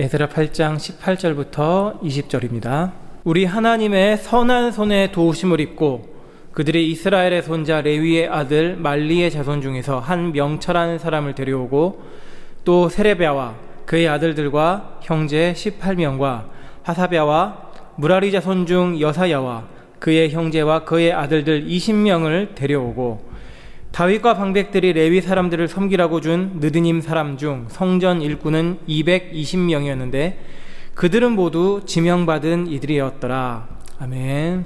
에스라 8장 18절부터 20절입니다. 우리 하나님의 선한 손에 도우심을 입고 그들이 이스라엘의 손자 레위의 아들 말리의 자손 중에서 한 명철한 사람을 데려오고 또 세레비아와 그의 아들들과 형제 18명과 하사랴와 무라리 자손 중 여사야와 그의 형제와 그의 아들들 20명을 데려오고 다윗과 방백들이 레위 사람들을 섬기라고 준 느드님 사람 중 성전 일꾼은 220명이었는데 그들은 모두 지명받은 이들이었더라. 아멘.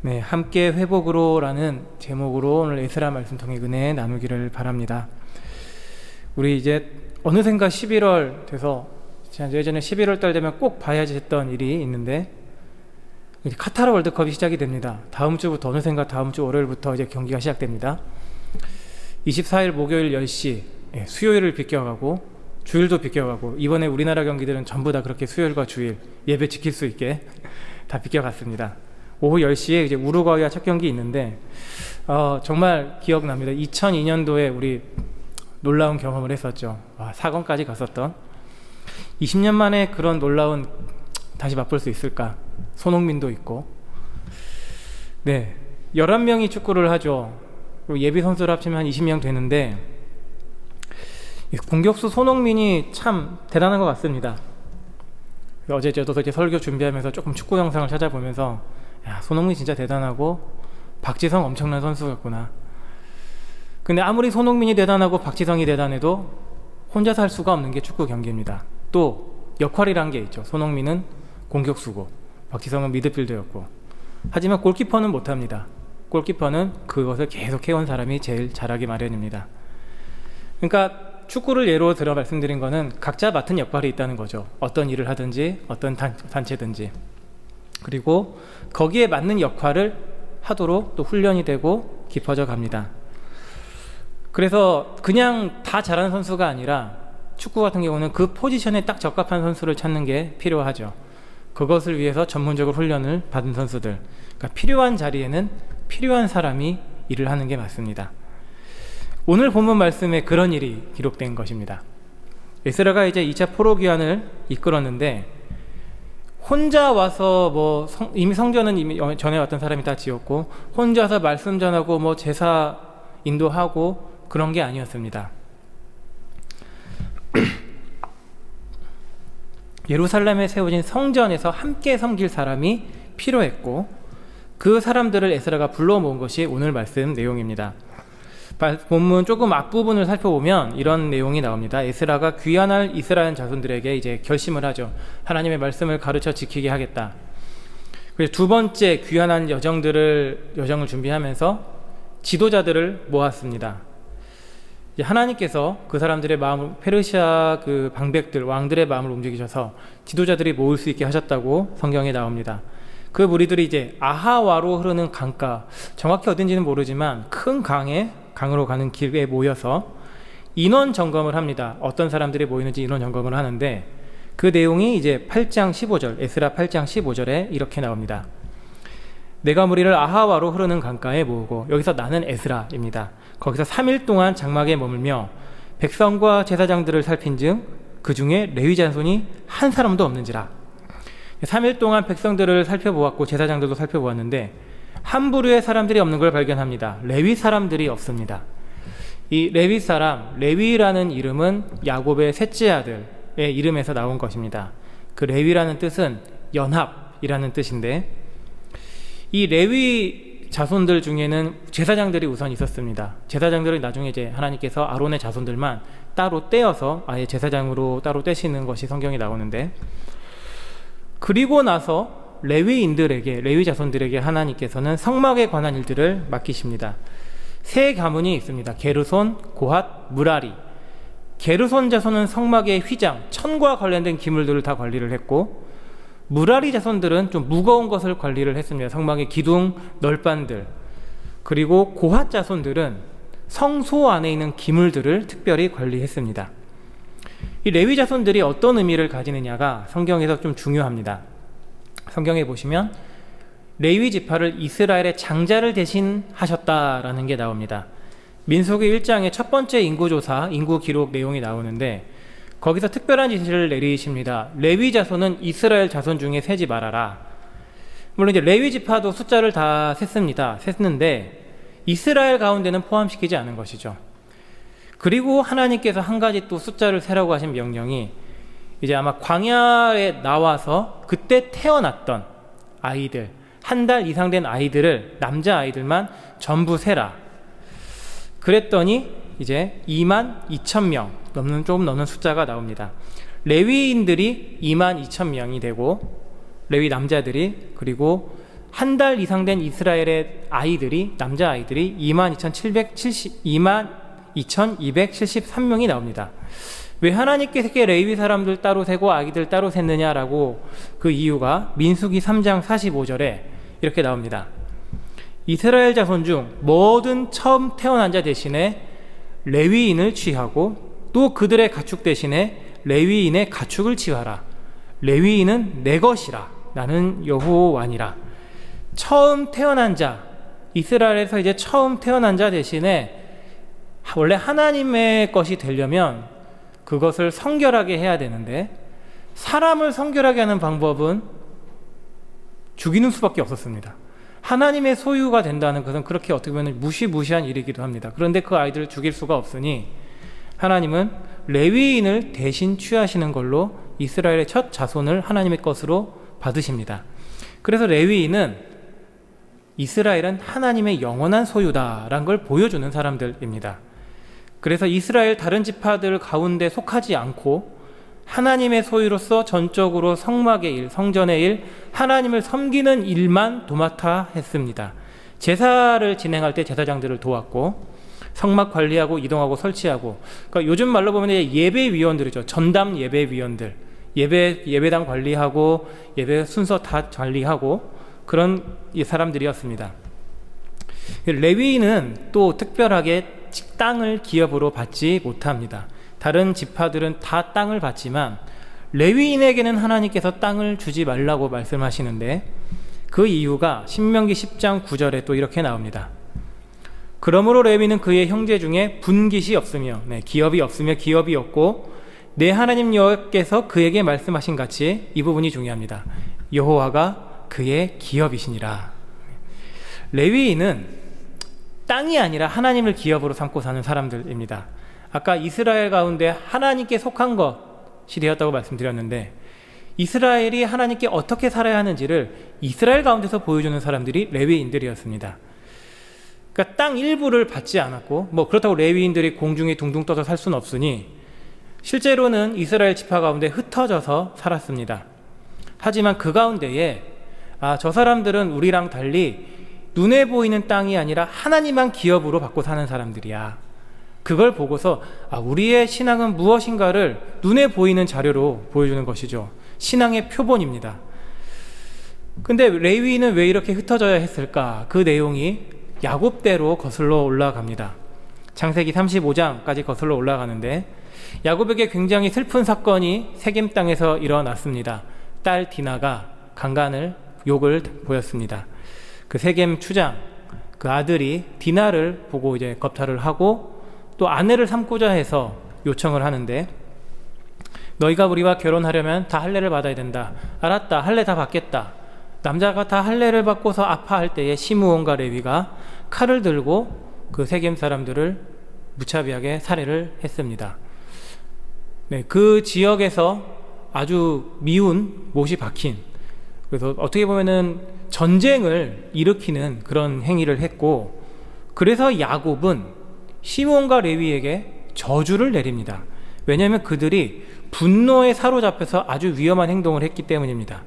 네, 함께 회복으로라는 제목으로 오늘 에스라 말씀 통해 은혜 나누기를 바랍니다. 우리 이제 어느샌가 11월 돼서 예전에 11월 달 되면 꼭 봐야지 했던 일이 있는데 카타르 월드컵이 시작이 됩니다. 다음 주부터 어느샌가 다음 주 월요일부터 이제 경기가 시작됩니다. 24일 목요일 10시 수요일을 비껴가고 주일도 비껴가고 이번에 우리나라 경기들은 전부 다 그렇게 수요일과 주일 예배 지킬 수 있게 다 비껴갔습니다. 오후 10시에 이제 우루과이와 첫 경기 있는데 정말 기억납니다. 2002년도에 우리 놀라운 경험을 했었죠. 4강까지 갔었던 20년 만에 그런 놀라운 다시 맛볼 수 있을까? 손흥민도 있고 11명이 축구를 하죠. 예비 선수를 합치면 한 20명 되는데 공격수 손흥민이 참 대단한 것 같습니다. 어제 저도 이제 설교 준비하면서 조금 축구 영상을 찾아보면서 야, 손흥민 진짜 대단하고 박지성 엄청난 선수였구나. 근데 아무리 손흥민이 대단하고 박지성이 대단해도 혼자서 할 수가 없는 게 축구 경기입니다. 또 역할이란 게 있죠. 손흥민은 공격수고 박지성은 미드필더였고 하지만 골키퍼는 못합니다. 골키퍼는 그것을 계속 해온 사람이 제일 잘하기 마련입니다. 그러니까 축구를 예로 들어 말씀드린 거는 각자 맡은 역할이 있다는 거죠. 어떤 일을 하든지 어떤 단체든지 그리고 거기에 맞는 역할을 하도록 또 훈련이 되고 깊어져 갑니다. 그래서 그냥 다 잘하는 선수가 아니라 축구 같은 경우는 그 포지션에 딱 적합한 선수를 찾는 게 필요하죠. 그것을 위해서 전문적으로 훈련을 받은 선수들, 그러니까 필요한 자리에는 필요한 사람이 일을 하는 게 맞습니다. 오늘 본문 말씀에 그런 일이 기록된 것입니다. 에스라가 이제 2차 포로 귀환을 이끌었는데 혼자 와서 이미 성전은 이미 전에 왔던 사람이 다 지었고 혼자서 말씀 전하고 제사 인도하고 그런 게 아니었습니다. 예루살렘에 세워진 성전에서 함께 섬길 사람이 필요했고 그 사람들을 에스라가 불러 모은 것이 오늘 말씀 내용입니다. 본문 조금 앞부분을 살펴보면 이런 내용이 나옵니다. 에스라가 귀환할 이스라엘 자손들에게 이제 결심을 하죠. 하나님의 말씀을 가르쳐 지키게 하겠다. 그래서 두 번째 귀환한 여정을 준비하면서 지도자들을 모았습니다. 하나님께서 그 사람들의 마음을 페르시아 그 방백들 왕들의 마음을 움직이셔서 지도자들이 모을 수 있게 하셨다고 성경에 나옵니다. 그 무리들이 이제 아하와로 흐르는 강가, 정확히 어딘지는 모르지만 큰 강으로 가는 길에 모여서 인원 점검을 합니다. 어떤 사람들이 모이는지 인원 점검을 하는데 그 내용이 이제 8장 15절, 에스라 8장 15절에 이렇게 나옵니다. 내가 무리를 아하와로 흐르는 강가에 모으고, 여기서 나는 에스라입니다. 거기서 3일 동안 장막에 머물며 백성과 제사장들을 살핀즉 그 중에 레위 자손이 한 사람도 없는지라. 3일 동안 백성들을 살펴보았고 제사장들도 살펴보았는데 한 부류의 사람들이 없는 걸 발견합니다. 레위 사람들이 없습니다. 이 레위 사람, 레위라는 이름은 야곱의 셋째 아들의 이름에서 나온 것입니다. 그 레위라는 뜻은 연합이라는 뜻인데 이 레위 자손들 중에는 제사장들이 우선 있었습니다. 제사장들은 나중에 이제 하나님께서 아론의 자손들만 따로 떼어서 아예 제사장으로 따로 떼시는 것이 성경에 나오는데, 그리고 나서 레위 자손들에게 하나님께서는 성막에 관한 일들을 맡기십니다. 세 가문이 있습니다. 게르손, 고핫, 무라리. 게르손 자손은 성막의 휘장, 천과 관련된 기물들을 다 관리를 했고, 무라리 자손들은 좀 무거운 것을 관리를 했습니다. 성막의 기둥, 널판들. 그리고 고핫 자손들은 성소 안에 있는 기물들을 특별히 관리했습니다. 이 레위 자손들이 어떤 의미를 가지느냐가 성경에서 좀 중요합니다. 성경에 보시면 레위 지파를 이스라엘의 장자를 대신하셨다라는 게 나옵니다. 민수기 1장의 첫 번째 인구조사, 인구 기록 내용이 나오는데 거기서 특별한 지시를 내리십니다. 레위 자손은 이스라엘 자손 중에 세지 말아라. 물론 이제 레위 지파도 숫자를 다 셌는데 이스라엘 가운데는 포함시키지 않은 것이죠. 그리고 하나님께서 한 가지 또 숫자를 세라고 하신 명령이 이제 아마 광야에 나와서 그때 태어났던 아이들, 한 달 이상 된 아이들을, 남자 아이들만 전부 세라. 그랬더니 이제 22,000명 조금 넘는 숫자가 나옵니다. 레위인들이 22,000명이 되고 레위 남자들이, 그리고 한 달 이상 된 이스라엘의 아이들이, 남자 아이들이 22,273명이 나옵니다. 왜 하나님께서 레위 사람들 따로 세고 아기들 따로 셌느냐라고, 그 이유가 민수기 3장 45절에 이렇게 나옵니다. 이스라엘 자손 중 모든 처음 태어난 자 대신에 레위인을 취하고 또 그들의 가축 대신에 레위인의 가축을 취하라. 레위인은 내 것이라. 나는 여호와니라. 처음 태어난 자, 이스라엘에서 이제 처음 태어난 자 대신에 원래 하나님의 것이 되려면 그것을 성결하게 해야 되는데, 사람을 성결하게 하는 방법은 죽이는 수밖에 없었습니다. 하나님의 소유가 된다는 것은 그렇게 어떻게 보면 무시무시한 일이기도 합니다. 그런데 그 아이들을 죽일 수가 없으니 하나님은 레위인을 대신 취하시는 걸로 이스라엘의 첫 자손을 하나님의 것으로 받으십니다. 그래서 레위인은 이스라엘은 하나님의 영원한 소유다라는 걸 보여주는 사람들입니다. 그래서 이스라엘 다른 지파들 가운데 속하지 않고 하나님의 소유로서 전적으로 성막의 일, 성전의 일, 하나님을 섬기는 일만 도맡아 했습니다. 제사를 진행할 때 제사장들을 도왔고, 성막 관리하고 이동하고 설치하고, 그러니까 요즘 말로 보면 예배위원들이죠. 전담 예배위원들, 예배당 관리하고 예배 순서 다 관리하고 그런 사람들이었습니다. 레위인은 또 특별하게 땅을 기업으로 받지 못합니다. 다른 지파들은 다 땅을 받지만 레위인에게는 하나님께서 땅을 주지 말라고 말씀하시는데, 그 이유가 신명기 10장 9절에 또 이렇게 나옵니다. 그러므로 레위는 그의 형제 중에 분깃이 없으며, 기업이 없으며 기업이 없고, 내 하나님 여호와께서 그에게 말씀하신 같이, 이 부분이 중요합니다. 여호와가 그의 기업이시니라. 레위인은 땅이 아니라 하나님을 기업으로 삼고 사는 사람들입니다. 아까 이스라엘 가운데 하나님께 속한 것이 되었다고 말씀드렸는데, 이스라엘이 하나님께 어떻게 살아야 하는지를 이스라엘 가운데서 보여주는 사람들이 레위인들이었습니다. 그러니까 땅 일부를 받지 않았고, 그렇다고 레위인들이 공중에 둥둥 떠서 살 수는 없으니 실제로는 이스라엘 지파 가운데 흩어져서 살았습니다. 하지만 그 가운데에 저 사람들은 우리랑 달리 눈에 보이는 땅이 아니라 하나님만 기업으로 받고 사는 사람들이야. 그걸 보고서 우리의 신앙은 무엇인가를 눈에 보이는 자료로 보여주는 것이죠. 신앙의 표본입니다. 근데 레위인은 왜 이렇게 흩어져야 했을까? 그 내용이 야곱대로 거슬러 올라갑니다. 창세기 35장까지 거슬러 올라가는데, 야곱에게 굉장히 슬픈 사건이 세겜 땅에서 일어났습니다. 딸 디나가 강간을, 욕을 보였습니다. 그 세겜 추장, 그 아들이 디나를 보고 이제 겁탈을 하고 또 아내를 삼고자 해서 요청을 하는데, 너희가 우리와 결혼하려면 다 할례를 받아야 된다. 알았다, 할례 다 받겠다. 남자가 다 할례를 받고서 아파할 때에 시므온과 레위가 칼을 들고 그 세겜 사람들을 무차별하게 살해를 했습니다. 그 지역에서 아주 미운 못이 박힌, 그래서 어떻게 보면은 전쟁을 일으키는 그런 행위를 했고, 그래서 야곱은 시므온과 레위에게 저주를 내립니다. 왜냐하면 그들이 분노에 사로잡혀서 아주 위험한 행동을 했기 때문입니다.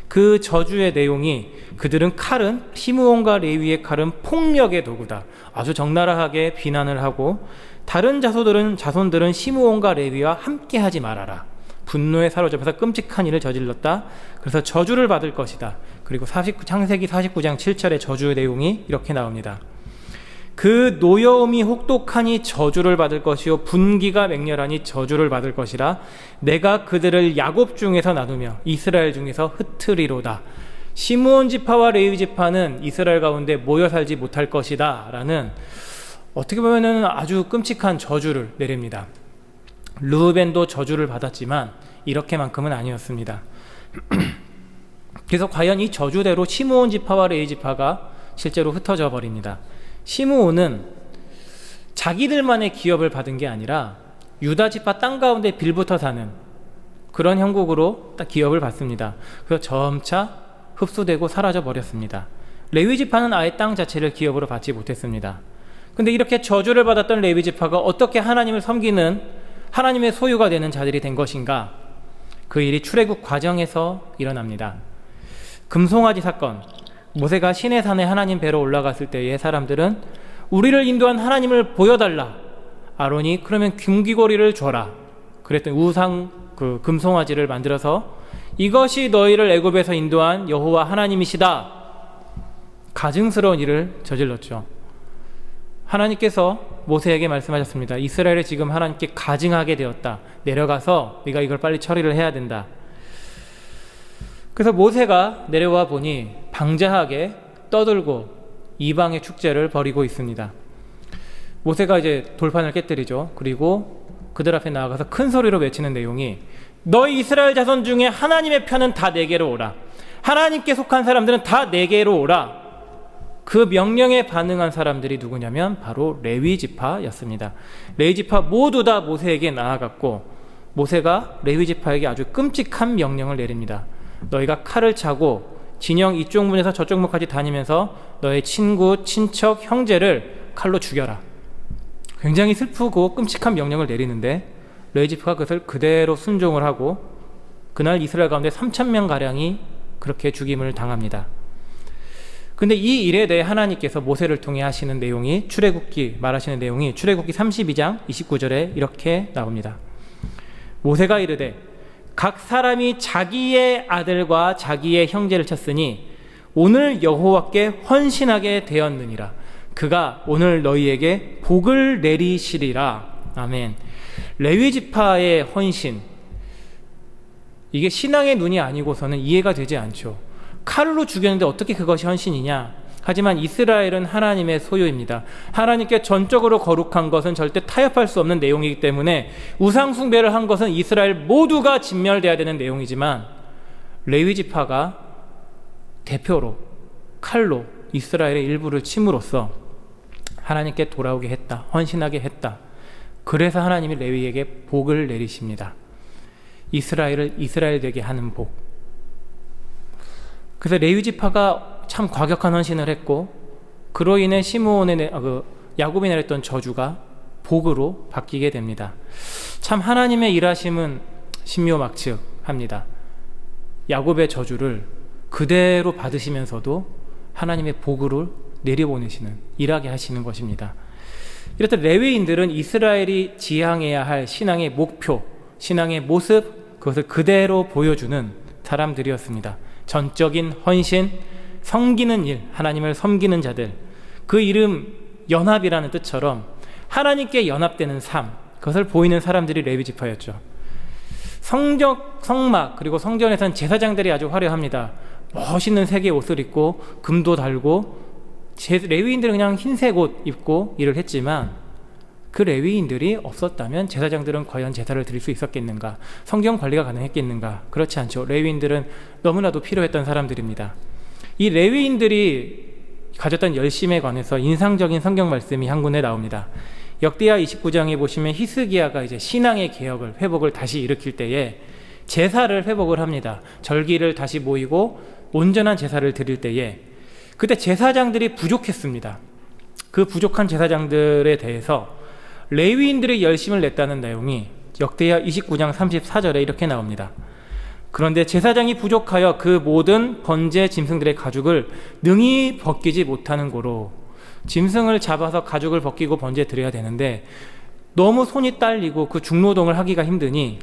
그 저주의 내용이, 그들은 칼은, 시므온과 레위의 칼은 폭력의 도구다. 아주 적나라하게 비난을 하고, 다른 자손들은 시므온과 레위와 함께 하지 말아라. 분노에 사로잡혀서 끔찍한 일을 저질렀다. 그래서 저주를 받을 것이다. 그리고 창세기 49장 7절의 저주의 내용이 이렇게 나옵니다. 그 노여움이 혹독하니 저주를 받을 것이요 분기가 맹렬하니 저주를 받을 것이라. 내가 그들을 야곱 중에서 나누며 이스라엘 중에서 흩으리로다. 시므온 지파와 레위 지파는 이스라엘 가운데 모여 살지 못할 것이다 라는, 어떻게 보면은 아주 끔찍한 저주를 내립니다. 르우벤도 저주를 받았지만 이렇게만큼은 아니었습니다. 그래서 과연 이 저주대로 시므온 지파와 레위 지파가 실제로 흩어져 버립니다. 시므온은 자기들만의 기업을 받은 게 아니라 유다 지파 땅 가운데 빌붙어 사는 그런 형국으로 딱 기업을 받습니다. 그래서 점차 흡수되고 사라져 버렸습니다. 레위 지파는 아예 땅 자체를 기업으로 받지 못했습니다. 근데 이렇게 저주를 받았던 레위 지파가 어떻게 하나님을 섬기는 하나님의 소유가 되는 자들이 된 것인가? 그 일이 출애굽 과정에서 일어납니다. 금송아지 사건, 모세가 시내산에 하나님 뵈러 올라갔을 때의 사람들은 우리를 인도한 하나님을 보여달라. 아론이 그러면 금귀고리를 줘라. 그랬더니 우상 그 금송아지를 만들어서 이것이 너희를 애굽에서 인도한 여호와 하나님이시다. 가증스러운 일을 저질렀죠. 하나님께서 모세에게 말씀하셨습니다. 이스라엘이 지금 하나님께 가증하게 되었다. 내려가서 네가 이걸 빨리 처리를 해야 된다. 그래서 모세가 내려와 보니 방자하게 떠들고 이방의 축제를 벌이고 있습니다. 모세가 이제 돌판을 깨뜨리죠. 그리고 그들 앞에 나아가서 큰 소리로 외치는 내용이 너희 이스라엘 자손 중에 하나님의 편은 다 내게로 오라. 하나님께 속한 사람들은 다 내게로 오라. 그 명령에 반응한 사람들이 누구냐면 바로 레위 지파였습니다. 레위 지파 모두 다 모세에게 나아갔고 모세가 레위 지파에게 아주 끔찍한 명령을 내립니다. 너희가 칼을 차고 진영 이쪽 문에서 저쪽 문까지 다니면서 너의 친구, 친척, 형제를 칼로 죽여라. 굉장히 슬프고 끔찍한 명령을 내리는데 레위 지파가 그것을 그대로 순종을 하고 그날 이스라엘 가운데 3,000명가량이 그렇게 죽임을 당합니다. 근데 이 일에 대해 하나님께서 모세를 통해 하시는 내용이 말하시는 내용이 출애굽기 32장 29절에 이렇게 나옵니다. 모세가 이르되 각 사람이 자기의 아들과 자기의 형제를 쳤으니 오늘 여호와께 헌신하게 되었느니라. 그가 오늘 너희에게 복을 내리시리라. 아멘. 레위 지파의 헌신, 이게 신앙의 눈이 아니고서는 이해가 되지 않죠. 칼로 죽였는데 어떻게 그것이 헌신이냐? 하지만 이스라엘은 하나님의 소유입니다. 하나님께 전적으로 거룩한 것은 절대 타협할 수 없는 내용이기 때문에 우상 숭배를 한 것은 이스라엘 모두가 진멸되어야 되는 내용이지만 레위 지파가 대표로 칼로 이스라엘의 일부를 침으로써 하나님께 돌아오게 했다. 헌신하게 했다. 그래서 하나님이 레위에게 복을 내리십니다. 이스라엘을 이스라엘 되게 하는 복. 그래서 레위 지파가 참 과격한 헌신을 했고 그로 인해 야곱이 내렸던 저주가 복으로 바뀌게 됩니다. 참 하나님의 일하심은 신묘막측합니다. 야곱의 저주를 그대로 받으시면서도 하나님의 복으로 내려보내시는, 일하게 하시는 것입니다. 이렇듯 레위인들은 이스라엘이 지향해야 할 신앙의 목표, 신앙의 모습, 그것을 그대로 보여주는 사람들이었습니다. 전적인 헌신, 섬기는 일, 하나님을 섬기는 자들, 그 이름 연합이라는 뜻처럼 하나님께 연합되는 삶, 그것을 보이는 사람들이 레위 지파였죠. 성막 그리고 성전에선 제사장들이 아주 화려합니다. 멋있는 색의 옷을 입고 금도 달고 레위인들은 그냥 흰색 옷 입고 일을 했지만 그 레위인들이 없었다면 제사장들은 과연 제사를 드릴 수 있었겠는가? 성경 관리가 가능했겠는가? 그렇지 않죠. 레위인들은 너무나도 필요했던 사람들입니다. 이 레위인들이 가졌던 열심에 관해서 인상적인 성경 말씀이 한 군데 나옵니다. 역대하 29장에 보시면 히스기야가 이제 신앙의 개혁을, 회복을 다시 일으킬 때에 제사를 회복을 합니다. 절기를 다시 모이고 온전한 제사를 드릴 때에 그때 제사장들이 부족했습니다. 그 부족한 제사장들에 대해서 레위인들의 열심을 냈다는 내용이 역대하 29장 34절에 이렇게 나옵니다. 그런데 제사장이 부족하여 그 모든 번제 짐승들의 가죽을 능히 벗기지 못하는 고로, 짐승을 잡아서 가죽을 벗기고 번제 드려야 되는데 너무 손이 딸리고 그 중노동을 하기가 힘드니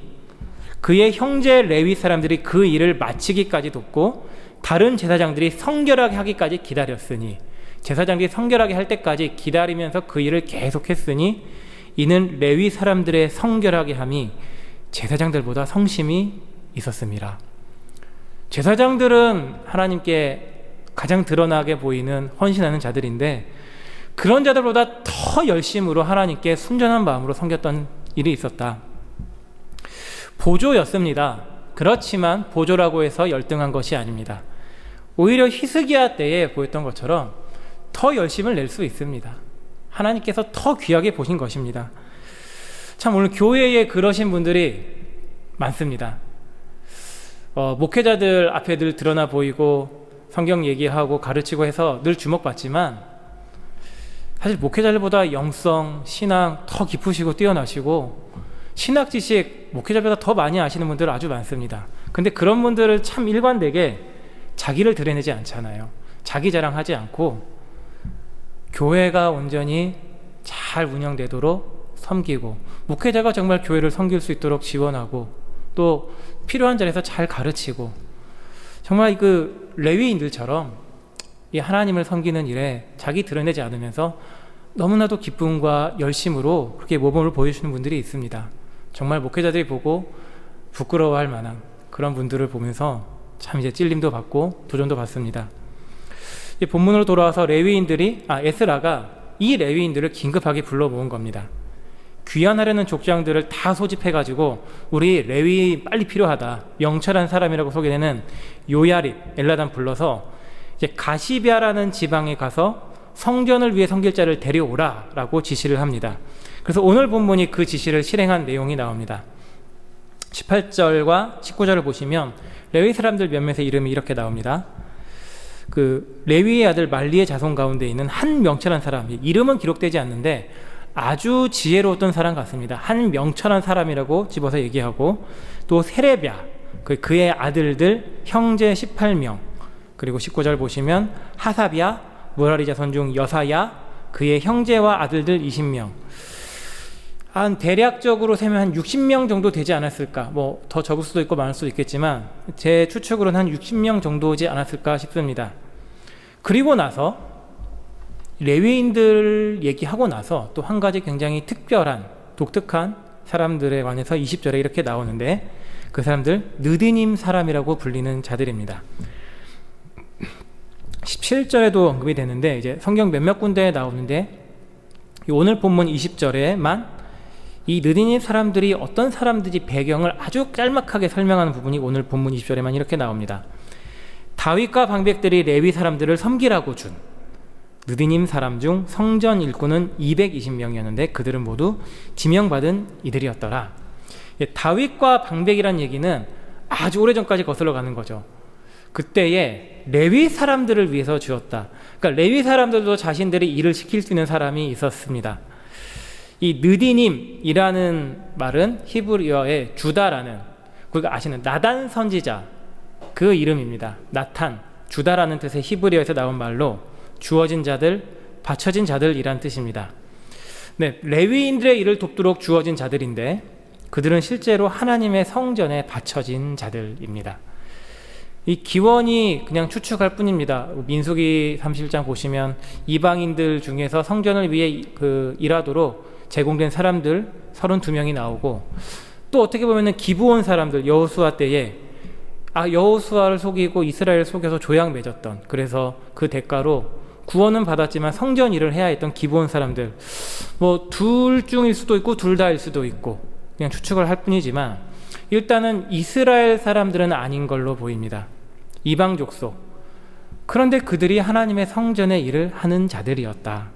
그의 형제 레위 사람들이 그 일을 마치기까지 돕고 다른 제사장들이 성결하게 하기까지 기다렸으니, 제사장들이 성결하게 할 때까지 기다리면서 그 일을 계속했으니 이는 레위 사람들의 성결하게 함이 제사장들보다 성심이 있었습니다. 제사장들은 하나님께 가장 드러나게 보이는 헌신하는 자들인데 그런 자들보다 더 열심으로 하나님께 순전한 마음으로 섬겼던 일이 있었다. 보조였습니다. 그렇지만 보조라고 해서 열등한 것이 아닙니다. 오히려 히스기야 때에 보였던 것처럼 더 열심을 낼 수 있습니다. 하나님께서 더 귀하게 보신 것입니다. 참 오늘 교회에 그러신 분들이 많습니다. 목회자들 앞에 늘 드러나 보이고 성경 얘기하고 가르치고 해서 늘 주목받지만 사실 목회자들보다 영성, 신앙 더 깊으시고 뛰어나시고 신학 지식 목회자보다 더 많이 아시는 분들 아주 많습니다. 근데 그런 분들을 참 일관되게 자기를 드러내지 않잖아요. 자기 자랑하지 않고 교회가 온전히 잘 운영되도록 섬기고 목회자가 정말 교회를 섬길 수 있도록 지원하고 또 필요한 자리에서 잘 가르치고 정말 그 레위인들처럼 이 하나님을 섬기는 일에 자기 드러내지 않으면서 너무나도 기쁨과 열심으로 그렇게 모범을 보여주시는 분들이 있습니다. 정말 목회자들이 보고 부끄러워할 만한 그런 분들을 보면서 참 이제 찔림도 받고 도전도 받습니다. 이 본문으로 돌아와서 에스라가 이 레위인들을 긴급하게 불러 모은 겁니다. 귀환하려는 족장들을 다 소집해가지고 우리 레위 빨리 필요하다, 명철한 사람이라고 소개되는 요야립, 엘라단 불러서 이제 가시비아라는 지방에 가서 성전을 위해 섬길 자를 데려오라 라고 지시를 합니다. 그래서 오늘 본문이 그 지시를 실행한 내용이 나옵니다. 18절과 19절을 보시면 레위 사람들 몇몇의 이름이 이렇게 나옵니다. 그 레위의 아들 말리의 자손 가운데 있는 한 명철한 사람, 이름은 기록되지 않는데 아주 지혜로웠던 사람 같습니다. 한 명철한 사람이라고 집어서 얘기하고 또 세레비아, 그의 아들들 형제 18명, 그리고 19절 보시면 하사비아, 무라리 자손 중 여사야, 그의 형제와 아들들 20명. 한 대략적으로 세면 한 60명 정도 되지 않았을까, 뭐 더 적을 수도 있고 많을 수도 있겠지만 제 추측으로는 한 60명 정도지 않았을까 싶습니다. 그리고 나서 레위인들 얘기하고 나서 또 한 가지 굉장히 특별한 독특한 사람들에 관해서 20절에 이렇게 나오는데 그 사람들 느디님 사람이라고 불리는 자들입니다. 17절에도 언급이 되는데 이제 성경 몇몇 군데에 나오는데 오늘 본문 20절에만 이 느디님 사람들이 어떤 사람들이 배경을 아주 짤막하게 설명하는 부분이 오늘 본문 20절에만 이렇게 나옵니다. 다윗과 방백들이 레위 사람들을 섬기라고 준 느디님 사람 중 성전 일꾼은 220명이었는데 그들은 모두 지명받은 이들이었더라. 다윗과 방백이란 얘기는 아주 오래전까지 거슬러 가는 거죠. 그때에 레위 사람들을 위해서 주었다. 그러니까 레위 사람들도 자신들이 일을 시킬 수 있는 사람이 있었습니다. 이 느디님이라는 말은 히브리어의 주다라는, 우리가 아시는 나단 선지자 그 이름입니다. 나탄, 주다라는 뜻의 히브리어에서 나온 말로 주어진 자들, 바쳐진 자들이란 뜻입니다. 네, 레위인들의 일을 돕도록 주어진 자들인데 그들은 실제로 하나님의 성전에 바쳐진 자들입니다. 이 기원이 그냥 추측할 뿐입니다. 민수기 31장 보시면 이방인들 중에서 성전을 위해 일하도록 제공된 사람들 32명이 나오고 또 어떻게 보면 기브온 사람들 여호수아 때에 여호수아를 속이고 이스라엘을 속여서 조약 맺었던, 그래서 그 대가로 구원은 받았지만 성전 일을 해야 했던 기브온 사람들, 뭐 둘 중일 수도 있고 둘 다일 수도 있고 그냥 추측을 할 뿐이지만 일단은 이스라엘 사람들은 아닌 걸로 보입니다. 이방 족속. 그런데 그들이 하나님의 성전의 일을 하는 자들이었다.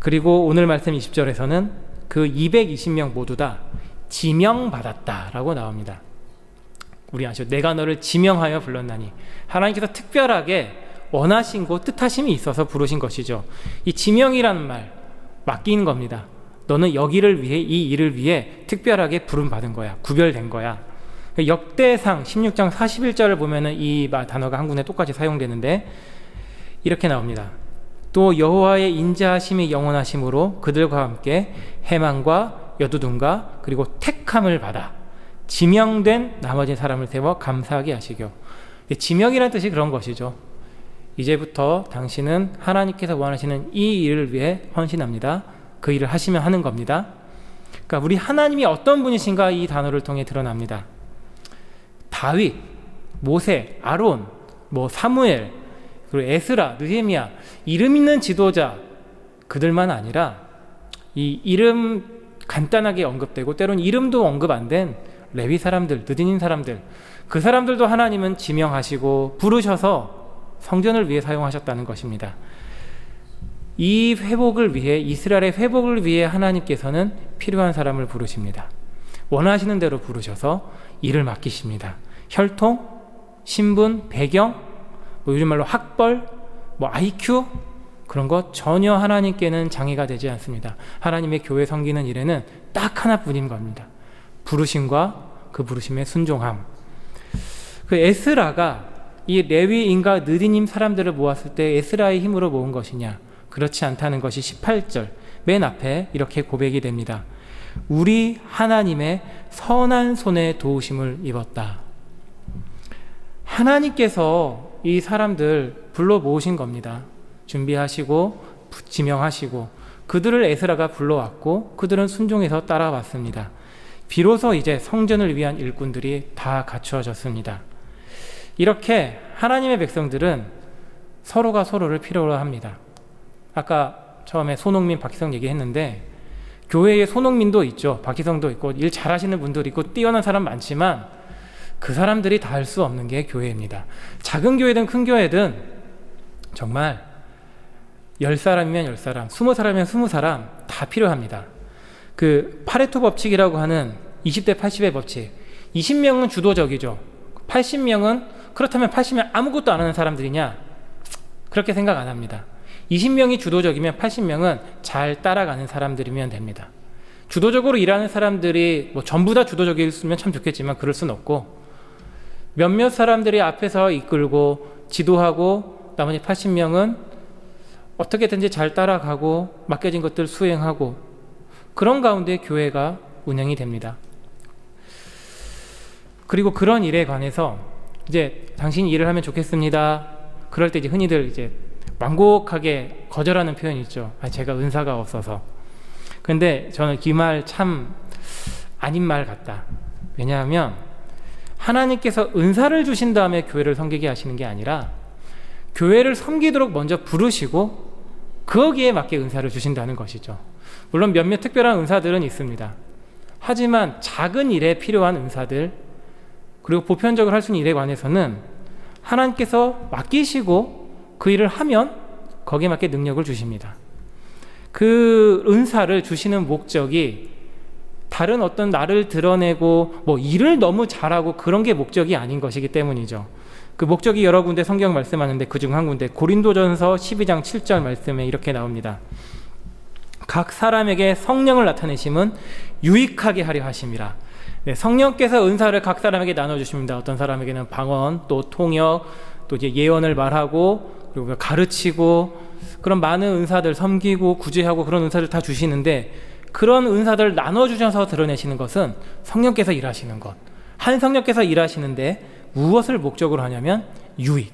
그리고 오늘 말씀 20절에서는 그 220명 모두 다 지명받았다라고 나옵니다. 우리 아시죠? 내가 너를 지명하여 불렀나니. 하나님께서 특별하게 원하신 곳, 뜻하심이 있어서 부르신 것이죠. 이 지명이라는 말 맡기는 겁니다. 너는 여기를 위해, 이 일을 위해 특별하게 부름받은 거야. 구별된 거야. 역대상 16장 41절을 보면은 이 단어가 한 군데 똑같이 사용되는데 이렇게 나옵니다. 또 여호와의 인자하심이 영원하심으로 그들과 함께 해망과 여두둔과 그리고 택함을 받아 지명된 나머지 사람을 세워 감사하게 하시고. 지명이라는 뜻이 그런 것이죠. 이제부터 당신은 하나님께서 원하시는 이 일을 위해 헌신합니다. 그 일을 하시면 하는 겁니다. 그러니까 우리 하나님이 어떤 분이신가 이 단어를 통해 드러납니다. 다윗, 모세, 아론, 사무엘, 그리고 에스라, 느헤미야, 이름 있는 지도자, 그들만 아니라 이 이름 간단하게 언급되고 때로는 이름도 언급 안 된 레위 사람들, 느디님 사람들, 그 사람들도 하나님은 지명하시고 부르셔서 성전을 위해 사용하셨다는 것입니다. 이 회복을 위해, 이스라엘의 회복을 위해 하나님께서는 필요한 사람을 부르십니다. 원하시는 대로 부르셔서 일을 맡기십니다. 혈통, 신분, 배경, 요즘 말로 학벌, IQ, 그런 것 전혀 하나님께는 장애가 되지 않습니다. 하나님의 교회 섬기는 일에는 딱 하나뿐인 겁니다. 부르심과 그 부르심의 순종함. 그 에스라가 이 레위인과 느디님 사람들을 모았을 때 에스라의 힘으로 모은 것이냐? 그렇지 않다는 것이 18절 맨 앞에 이렇게 고백이 됩니다. 우리 하나님의 선한 손에 도우심을 입었다. 하나님께서 이 사람들 불러 모으신 겁니다. 준비하시고 지명하시고 그들을 에스라가 불러왔고 그들은 순종해서 따라왔습니다. 비로소 이제 성전을 위한 일꾼들이 다 갖추어졌습니다. 이렇게 하나님의 백성들은 서로가 서로를 필요로 합니다. 아까 처음에 손흥민, 박희성 얘기했는데 교회에 손흥민도 있죠. 박희성도 있고 일 잘하시는 분들 있고 뛰어난 사람 많지만 그 사람들이 다 할 수 없는 게 교회입니다. 작은 교회든 큰 교회든 정말 10사람이면 10사람, 20사람이면 20사람 다 필요합니다. 그 파레토 법칙이라고 하는 20대 80의 법칙, 20명은 주도적이죠. 80명은 그렇다면 80명 아무것도 안 하는 사람들이냐? 그렇게 생각 안 합니다. 20명이 주도적이면 80명은 잘 따라가는 사람들이면 됩니다. 주도적으로 일하는 사람들이 전부 다 주도적이었으면 참 좋겠지만 그럴 수는 없고 몇몇 사람들이 앞에서 이끌고 지도하고 나머지 80명은 어떻게든지 잘 따라가고 맡겨진 것들 수행하고 그런 가운데 교회가 운영이 됩니다. 그리고 그런 일에 관해서 이제 당신이 일을 하면 좋겠습니다. 그럴 때 이제 흔히들 이제 완곡하게 거절하는 표현이 있죠. 제가 은사가 없어서. 근데 저는 이 말 참 아닌 말 같다. 왜냐하면 하나님께서 은사를 주신 다음에 교회를 섬기게 하시는 게 아니라 교회를 섬기도록 먼저 부르시고 거기에 맞게 은사를 주신다는 것이죠. 물론 몇몇 특별한 은사들은 있습니다. 하지만 작은 일에 필요한 은사들 그리고 보편적으로 할 수 있는 일에 관해서는 하나님께서 맡기시고 그 일을 하면 거기에 맞게 능력을 주십니다. 그 은사를 주시는 목적이 다른 어떤 나를 드러내고 일을 너무 잘하고 그런 게 목적이 아닌 것이기 때문이죠. 그 목적이 여러 군데 성경 말씀하는데 그중 한 군데 고린도전서 12장 7절 말씀에 이렇게 나옵니다. 각 사람에게 성령을 나타내심은 유익하게 하려 하심이라. 네, 성령께서 은사를 각 사람에게 나눠주십니다. 어떤 사람에게는 방언, 또 통역, 또 이제 예언을 말하고 그리고 가르치고 그런 많은 은사들 섬기고 구제하고 그런 은사를 다 주시는데 그런 은사들을 나눠주셔서 드러내시는 것은 성령께서 일하시는 것. 한 성령께서 일하시는데 무엇을 목적으로 하냐면 유익,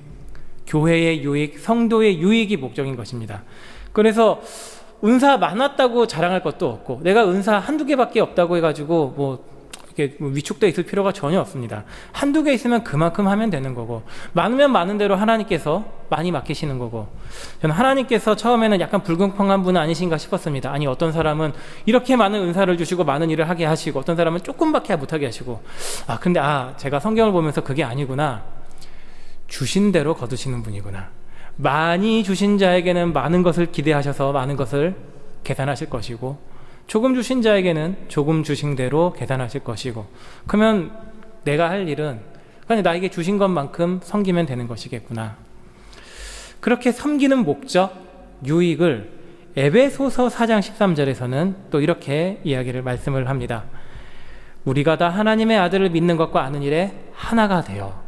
교회의 유익, 성도의 유익이 목적인 것입니다. 그래서 은사 많았다고 자랑할 것도 없고 내가 은사 한두 개밖에 없다고 해가지고 이렇게 위축되어 있을 필요가 전혀 없습니다. 한두 개 있으면 그만큼 하면 되는 거고 많으면 많은 대로 하나님께서 많이 맡기시는 거고 저는 하나님께서 처음에는 약간 불공평한 분은 아니신가 싶었습니다. 아니 어떤 사람은 이렇게 많은 은사를 주시고 많은 일을 하게 하시고 어떤 사람은 조금밖에 못하게 하시고 근데 제가 성경을 보면서 그게 아니구나. 주신 대로 거두시는 분이구나. 많이 주신 자에게는 많은 것을 기대하셔서 많은 것을 계산하실 것이고 조금 주신 자에게는 조금 주신 대로 계산하실 것이고 그러면 내가 할 일은 그냥 나에게 주신 것만큼 섬기면 되는 것이겠구나. 그렇게 섬기는 목적, 유익을 에베소서 4장 13절에서는 또 이렇게 말씀을 합니다. 우리가 다 하나님의 아들을 믿는 것과 아는 일에 하나가 되어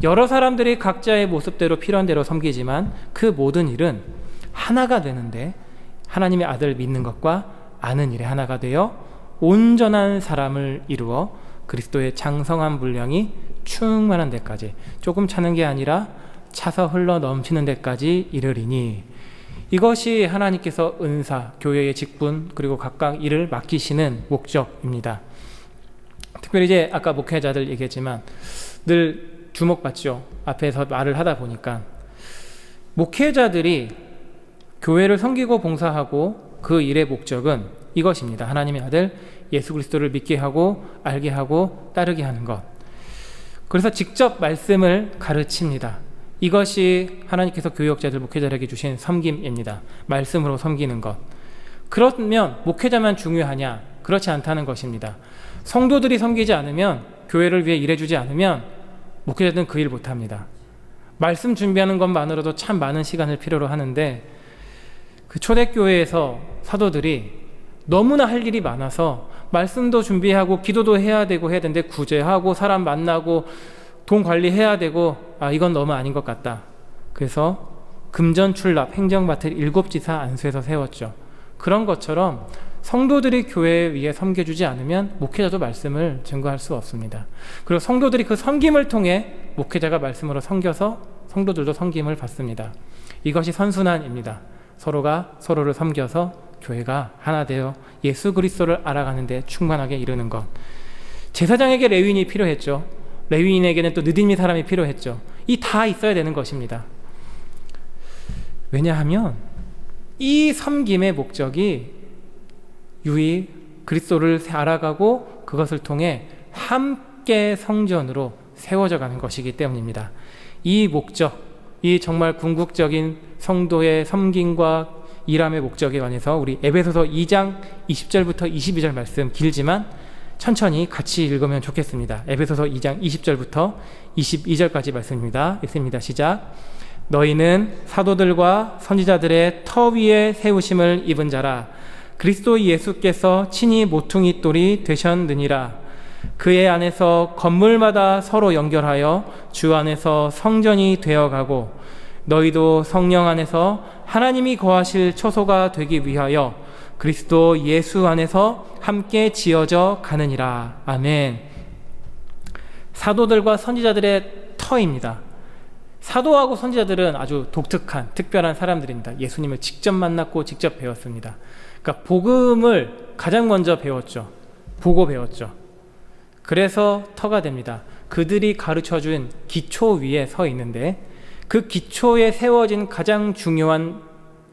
여러 사람들이 각자의 모습대로 필요한 대로 섬기지만 그 모든 일은 하나가 되는데 하나님의 아들을 믿는 것과 아는 일에 하나가 되어 온전한 사람을 이루어 그리스도의 장성한 분량이 충만한 데까지 조금 차는 게 아니라 차서 흘러 넘치는 데까지 이르리니 이것이 하나님께서 은사, 교회의 직분 그리고 각각 일을 맡기시는 목적입니다. 특별히 이제 아까 목회자들 얘기했지만 늘 주목받죠. 앞에서 말을 하다 보니까 목회자들이 교회를 섬기고 봉사하고 그 일의 목적은 이것입니다. 하나님의 아들 예수 그리스도를 믿게 하고 알게 하고 따르게 하는 것. 그래서 직접 말씀을 가르칩니다. 이것이 하나님께서 교역자들, 목회자에게 주신 섬김입니다. 말씀으로 섬기는 것. 그러면 목회자만 중요하냐? 그렇지 않다는 것입니다. 성도들이 섬기지 않으면, 교회를 위해 일해주지 않으면 목회자들은 그 일 못합니다. 말씀 준비하는 것만으로도 참 많은 시간을 필요로 하는데, 그 초대교회에서 사도들이 너무나 할 일이 많아서 말씀도 준비하고 기도도 해야 되는데 구제하고 사람 만나고 돈 관리해야 되고, 이건 너무 아닌 것 같다. 그래서 금전출납 행정밭을 7지사 안수해서 세웠죠. 그런 것처럼 성도들이 교회 위에 섬겨주지 않으면 목회자도 말씀을 증거할 수 없습니다. 그리고 성도들이 그 섬김을 통해 목회자가 말씀으로 섬겨서 성도들도 섬김을 받습니다. 이것이 선순환입니다. 서로가 서로를 섬겨서 교회가 하나 되어 예수 그리스도를 알아가는 데 충만하게 이르는 것. 제사장에게 레위인이 필요했죠. 레위인에게는 또 느디님 사람이 필요했죠. 이 다 있어야 되는 것입니다. 왜냐하면 이 섬김의 목적이 유이 그리스도를 알아가고 그것을 통해 함께 성전으로 세워져 가는 것이기 때문입니다. 이 목적, 이 정말 궁극적인 성도의 섬김과 일함의 목적에 관해서 우리 에베소서 2장 20절부터 22절 말씀, 길지만 천천히 같이 읽으면 좋겠습니다. 에베소서 2장 20절부터 22절까지 말씀입니다. 읽습니다. 시작. 너희는 사도들과 선지자들의 터 위에 세우심을 입은 자라. 그리스도 예수께서 친히 모퉁이 돌이 되셨느니라. 그의 안에서 건물마다 서로 연결하여 주 안에서 성전이 되어가고, 너희도 성령 안에서 하나님이 거하실 처소가 되기 위하여 그리스도 예수 안에서 함께 지어져 가느니라. 아멘. 사도들과 선지자들의 터입니다. 사도하고 선지자들은 아주 독특한 특별한 사람들입니다. 예수님을 직접 만났고 직접 배웠습니다. 그러니까 복음을 가장 먼저 배웠죠. 보고 배웠죠. 그래서 터가 됩니다. 그들이 가르쳐준 기초 위에 서 있는데, 그 기초에 세워진 가장 중요한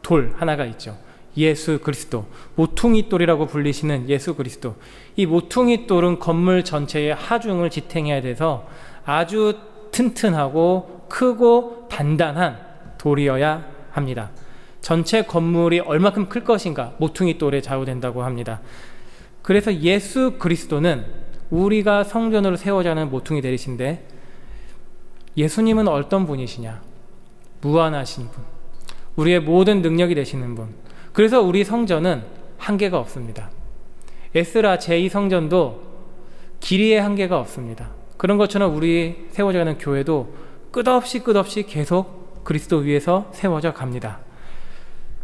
돌 하나가 있죠. 예수 그리스도, 모퉁이 돌이라고 불리시는 예수 그리스도. 이 모퉁이 돌은 건물 전체의 하중을 지탱해야 돼서 아주 튼튼하고 크고 단단한 돌이어야 합니다. 전체 건물이 얼마큼 클 것인가, 모퉁이 돌에 좌우된다고 합니다. 그래서 예수 그리스도는 우리가 성전으로 세워자는 모퉁이 대리신데, 예수님은 어떤 분이시냐? 무한하신 분, 우리의 모든 능력이 되시는 분. 그래서 우리 성전은 한계가 없습니다. 에스라 제2성전도 길이의 한계가 없습니다. 그런 것처럼 우리 세워져 가는 교회도 끝없이 계속 그리스도 위에서 세워져 갑니다.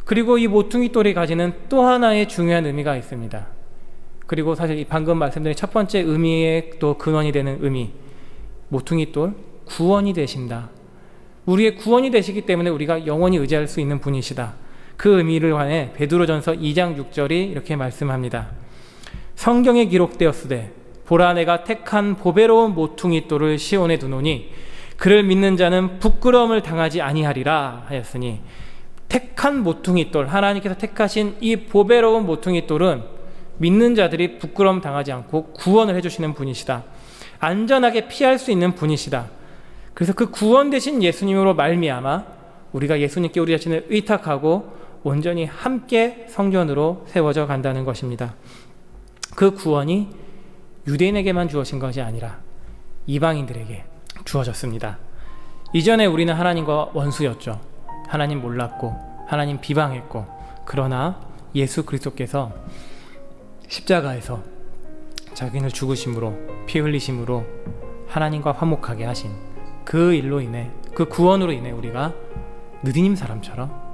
그리고 이 모퉁이 돌이 가지는 또 하나의 중요한 의미가 있습니다. 그리고 사실 방금 말씀드린 첫 번째 의미의 또 근원이 되는 의미, 모퉁이 돌, 구원이 되신다. 우리의 구원이 되시기 때문에 우리가 영원히 의지할 수 있는 분이시다. 그 의미를 관해 베드로전서 2장 6절이 이렇게 말씀합니다. 성경에 기록되었으되 보라, 내가 택한 보배로운 모퉁이 돌을 시온에 두노니 그를 믿는 자는 부끄러움을 당하지 아니하리라 하였으니, 택한 모퉁이 돌, 하나님께서 택하신 이 보배로운 모퉁이 돌은 믿는 자들이 부끄러움 당하지 않고 구원을 해주시는 분이시다. 안전하게 피할 수 있는 분이시다. 그래서 그 구원 되신 예수님으로 말미암아 우리가 예수님께 우리 자신을 의탁하고 온전히 함께 성전으로 세워져 간다는 것입니다. 그 구원이 유대인에게만 주어진 것이 아니라 이방인들에게 주어졌습니다. 이전에 우리는 하나님과 원수였죠. 하나님 몰랐고 하나님 비방했고, 그러나 예수 그리스도께서 십자가에서 자기를 죽으심으로, 피 흘리심으로 하나님과 화목하게 하신 그 일로 인해, 그 구원으로 인해 우리가 느디님 사람처럼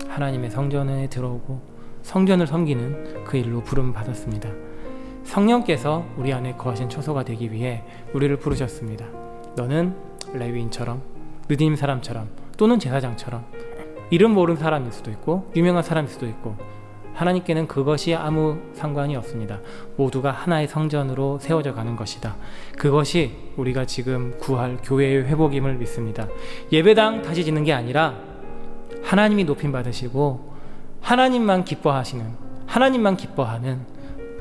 하나님의 성전에 들어오고 성전을 섬기는 그 일로 부름 받았습니다. 성령께서 우리 안에 거하신 처소가 되기 위해 우리를 부르셨습니다. 너는 레위인처럼, 느디님 사람처럼, 또는 제사장처럼 이름 모르는 사람일 수도 있고 유명한 사람일 수도 있고, 하나님께는 그것이 아무 상관이 없습니다. 모두가 하나의 성전으로 세워져 가는 것이다. 그것이 우리가 지금 구할 교회의 회복임을 믿습니다. 예배당 다시 짓는 게 아니라 하나님이 높임 받으시고 하나님만 기뻐하시는, 하나님만 기뻐하는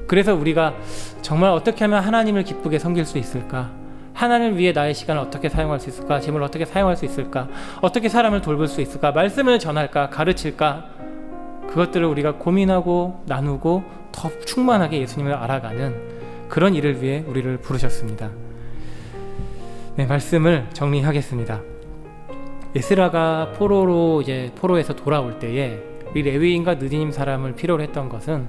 그래서 우리가 정말 어떻게 하면 하나님을 기쁘게 섬길 수 있을까? 하나님을 위해 나의 시간을 어떻게 사용할 수 있을까? 재물을 어떻게 사용할 수 있을까? 어떻게 사람을 돌볼 수 있을까? 말씀을 전할까? 가르칠까? 그것들을 우리가 고민하고 나누고 더 충만하게 예수님을 알아가는 그런 일을 위해 우리를 부르셨습니다. 네, 말씀을 정리하겠습니다. 에스라가 포로에서 돌아올 때에 이 레위인과 느디님 사람을 필요로 했던 것은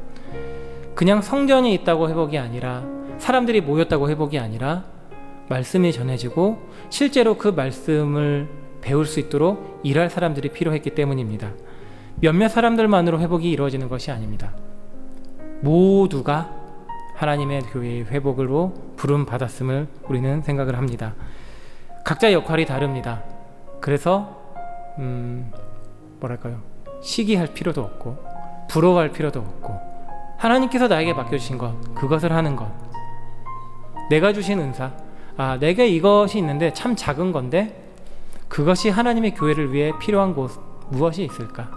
그냥 성전이 있다고 회복이 아니라 사람들이 모였다고 회복이 아니라 말씀이 전해지고 실제로 그 말씀을 배울 수 있도록 일할 사람들이 필요했기 때문입니다. 몇몇 사람들만으로 회복이 이루어지는 것이 아닙니다. 모두가 하나님의 교회의 회복으로 부름받았음을 우리는 생각을 합니다. 각자 역할이 다릅니다. 그래서 시기할 필요도 없고 부러워할 필요도 없고 하나님께서 나에게 맡겨주신 것, 그것을 하는 것, 내가 주신 은사, 내게 이것이 있는데 참 작은 건데 그것이 하나님의 교회를 위해 필요한 곳 무엇이 있을까?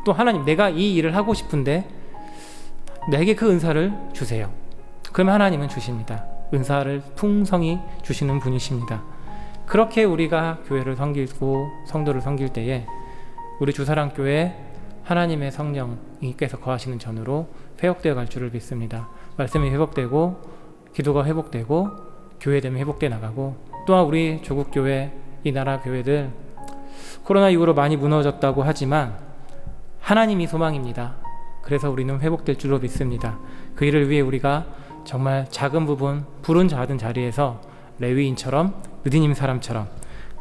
또 하나님, 내가 이 일을 하고 싶은데 내게 그 은사를 주세요. 그러면 하나님은 주십니다. 은사를 풍성히 주시는 분이십니다. 그렇게 우리가 교회를 섬기고 성도를 섬길 때에 우리 주사랑교회 하나님의 성령께서 거하시는 전으로 회복되어 갈 줄을 믿습니다. 말씀이 회복되고 기도가 회복되고 교회됨이 회복돼 나가고, 또한 우리 조국교회, 이 나라 교회들 코로나 이후로 많이 무너졌다고 하지만 하나님이 소망입니다. 그래서 우리는 회복될 줄로 믿습니다. 그 일을 위해 우리가 정말 작은 부분, 부른 작은 자리에서 레위인처럼 느디님 사람처럼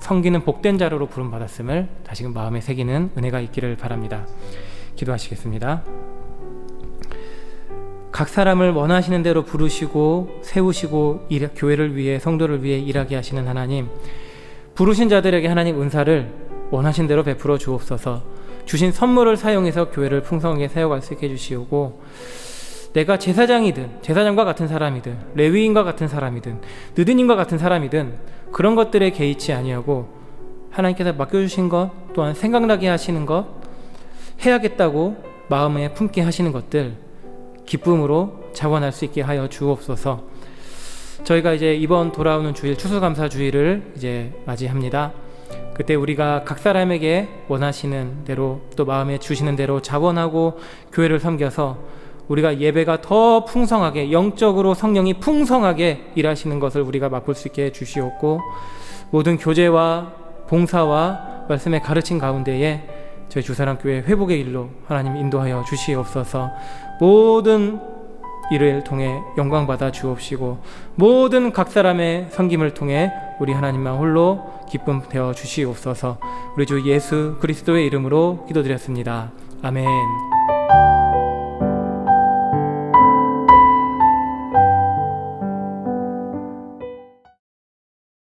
섬기는 복된 자로로 부름받았음을 다시금 마음에 새기는 은혜가 있기를 바랍니다. 기도하시겠습니다. 각 사람을 원하시는 대로 부르시고 세우시고 교회를 위해, 성도를 위해 일하게 하시는 하나님, 부르신 자들에게 하나님 은사를 원하신 대로 베풀어 주옵소서. 주신 선물을 사용해서 교회를 풍성하게 세워갈 수 있게 해주시고, 내가 제사장이든 제사장과 같은 사람이든 레위인과 같은 사람이든 느드님과 같은 사람이든 그런 것들에 개의치 아니하고 하나님께서 맡겨주신 것, 또한 생각나게 하시는 것, 해야겠다고 마음에 품게 하시는 것들 기쁨으로 자원할 수 있게 하여 주옵소서. 저희가 이제 이번 돌아오는 주일, 추수감사 주일을 이제 맞이합니다. 그때 우리가 각 사람에게 원하시는 대로, 또 마음에 주시는 대로 자원하고 교회를 섬겨서 우리가 예배가 더 풍성하게, 영적으로 성령이 풍성하게 일하시는 것을 우리가 맛볼 수 있게 해주시옵고, 모든 교제와 봉사와 말씀의 가르침 가운데에 저희 주사랑교회 회복의 일로 하나님 인도하여 주시옵소서. 모든 일을 통해 영광받아 주옵시고, 모든 각 사람의 섬김을 통해 우리 하나님만 홀로 기쁨 되어 주시옵소서. 우리 주 예수 그리스도의 이름으로 기도드렸습니다. 아멘.